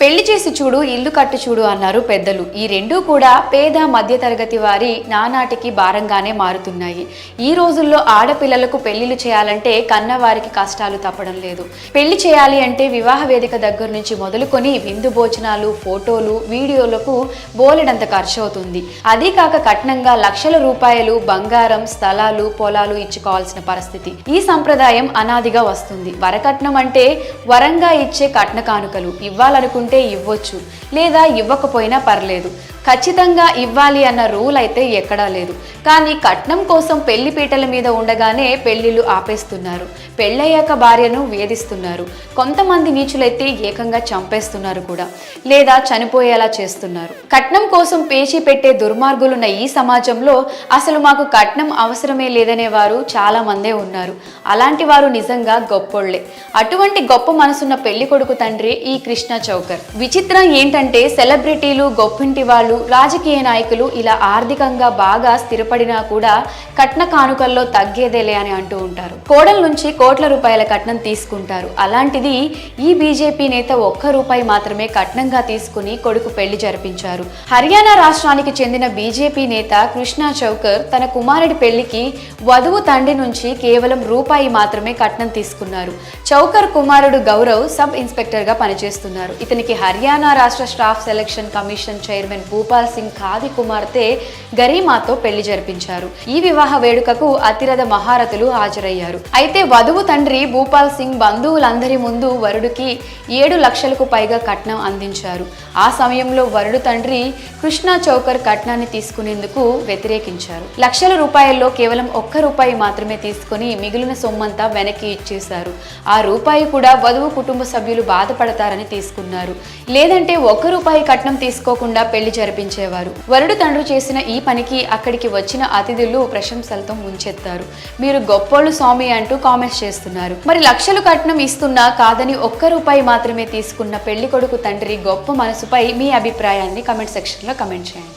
పెళ్లి చేసి చూడు ఇల్లు కట్టు చూడు అన్నారు పెద్దలు. ఈ రెండూ కూడా పేద మధ్యతరగతి వారి నానాటికి భారంగానే మారుతున్నాయి. ఈ రోజుల్లో ఆడపిల్లలకు పెళ్లిళ్ళు చేయాలంటే కన్నవారికి కష్టాలు తప్పడం లేదు. పెళ్లి చేయాలి అంటే వివాహ వేదిక దగ్గర నుంచి మొదలుకొని విందు భోజనాలు, ఫోటోలు, వీడియోలకు బోలెడంత ఖర్చు అవుతుంది. అదీ కాక కట్నంగా లక్షల రూపాయలు బంగారం, స్థలాలు, పొలాలు ఇచ్చుకోవాల్సిన పరిస్థితి. ఈ సంప్రదాయం అనాదిగా వస్తుంది. వరకట్నం అంటే వరంగా ఇచ్చే కట్న కానుకలు. ఇవ్వాలనుకుంటే ఇవ్వచ్చు, లేదా ఇవ్వకపోయినా పర్లేదు. ఖచ్చితంగా ఇవ్వాలి అన్న రూల్ అయితే ఎక్కడా లేదు. కానీ కట్నం కోసం పెళ్లి పీటల మీద ఉండగానే పెళ్లిళ్ళు ఆపేస్తున్నారు. పెళ్ళయ్యాక భార్యను వేధిస్తున్నారు. కొంతమంది నీచులైతే ఏకంగా చంపేస్తున్నారు కూడా, లేదా చనిపోయేలా చేస్తున్నారు. కట్నం కోసం పేచీ పెట్టే దుర్మార్గులున్న ఈ సమాజంలో అసలు మాకు కట్నం అవసరమే లేదనే వారు చాలా మందే ఉన్నారు. అలాంటి వారు నిజంగా గొప్పోళ్లే. అటువంటి గొప్ప మనసున్న పెళ్లి కొడుకు తండ్రి ఈ కృష్ణ చౌకర్. విచిత్రం ఏంటంటే సెలబ్రిటీలు, గొప్పింటి వాళ్ళు, రాజకీయ నాయకులు ఇలా ఆర్థికంగా బాగా స్థిరపడినా కూడా కట్న కానుకల్లో తగ్గేదేలే అని అంటూ ఉంటారు. కోడల నుంచి కోట్ల రూపాయల కట్నం తీసుకుంటారు. అలాంటిది ఈ బీజేపీ నేత ₹1 మాత్రమే కట్నంగా తీసుకుని కొడుకు పెళ్లి జరిపించారు. హర్యానా రాష్ట్రానికి చెందిన బీజేపీ నేత కృష్ణ చౌకర్ తన కుమారుడి పెళ్లికి వధువు తండ్రి నుంచి కేవలం ₹1 మాత్రమే కట్నం తీసుకున్నారు. చౌకర్ కుమారుడు గౌరవ్ సబ్ ఇన్స్పెక్టర్ గా పనిచేస్తున్నారు. ఇతనికి హర్యానా రాష్ట్ర staff selection commission chairman Bhupal Singh Khadi కుమార్తె గరీమాతో పెళ్లి జరిపించారు. ఈ వివాహ వేడుకకు అతిరథ మహారథులు హాజరయ్యారు. అయితే వధువు తండ్రి భూపాల్ సింగ్ బంధువులందరి ముందు వరుడికి 7 లక్షలకు పైగా కట్నం అందించారు. ఆ సమయంలో వరుడు తండ్రి కృష్ణ చౌకర్ కట్నాన్ని తీసుకునేందుకు వ్యతిరేకించారు. లక్షల రూపాయల్లో కేవలం ₹1 మాత్రమే తీసుకుని మిగిలిన సొమ్మంతా వెనక్కి ఇచ్చేశారు. ఆ రూపాయి కూడా వధువు కుటుంబ సభ్యులు బాధపడతారని తీసుకున్నారు. లేదంటే ₹1 కట్నం తీసుకోకుండా పెళ్లి జరిపించేవారు. వరుడు తండ్రి చేసిన ఈ పనికి అక్కడికి వచ్చిన అతిథులు ప్రశంసలతో ముంచెత్తారు. మీరు గొప్పోళ్ళు స్వామి అంటూ కామెంట్స్ చేస్తున్నారు. మరి లక్షలు కట్నం ఇస్తున్నా కాదని ₹1 మాత్రమే తీసుకున్న పెళ్లి కొడుకు తండ్రి గొప్ప మనసుపై మీ అభిప్రాయాన్ని కమెంట్ సెక్షన్ లో కమెంట్ చేయండి.